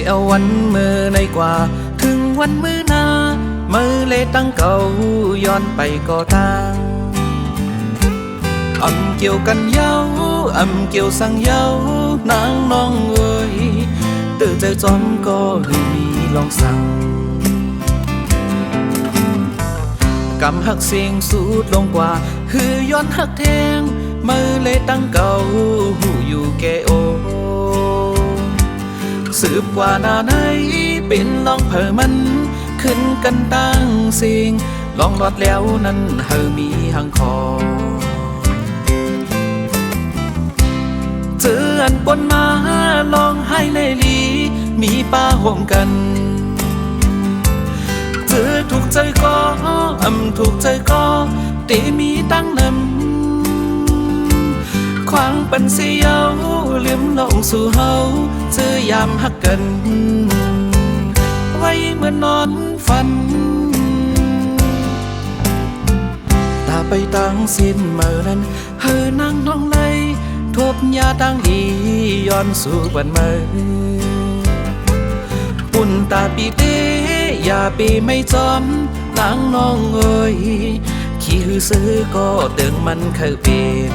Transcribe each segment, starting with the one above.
เอาวันมือในกว่าถึงวันมือหน้ามือเลตั้งเก่าย้อนไปก็ตั้งอำเกี่ยวกันเย้าอำเกี่ยวสั่งเย้านางน้องเอ้ยตื่นใจจอมก็หือมีลองสั่งกำหักเสียงสูดลงกว่าหือย้อนหักแทงมือเลตั้งเก่าหูอยู่แกโอสืบว่าหน้าไหนเป็นลองเผอมันขึ้นกันตั้งสิ่งลองรอดแล้วนั้นเฮอมีหังคอเจออันปนมาลองให้เลยลีมีป้าห่มกันเจอถูกใจก็ถูกใจก็เตมีตั้งนำควางปันเสียวลืมลงสู่เฮาเจอยามหักกันไว้เมื่อนอนฝันตาไปตั้งสิ้นเมื่อนั้นเฮอนั่งน้องเลยทบยาตั้งอีย้อนสู่บันเมื่อปุ่นตาปีเตอย่าปีไม่จอมนางน้องเอ้ยขี้หือซื้อก็เติงมันเคยเป็น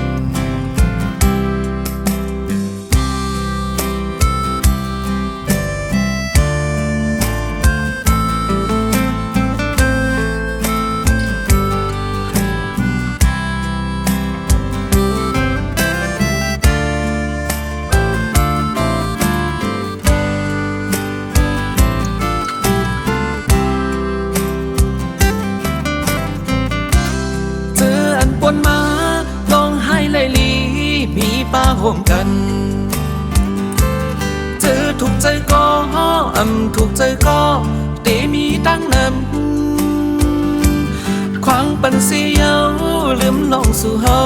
ปนมาลองให้เลยลีมีป้าห่มกันเจอถูกใจก็ถูกใจก็เตมีตั้งนำควางปันเสียวลืมลงสู่เฮา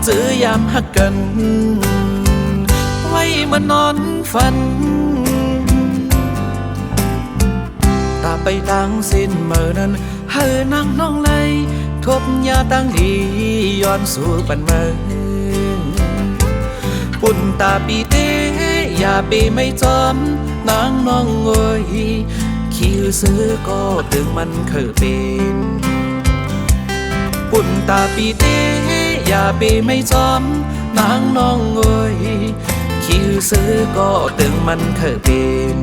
เจอยามหักกันไว้เมื่อนอนฝันตาไปตั้งสิ้นเมื่อนั้นเฮอนั่งน้องเลยทบยาตั้งดีย้อนสู่ปันเมืองปุ่นตาปีเตอย่าปีไม่จอมนางน้องเอ้ยขี้ซื้อก็ตึงมันเคยเป็นปุ่นตาปีเตอย่าปีไม่จอมนางน้องเอ้ยขี้ซื้อก็ตึงมันเคยเป็น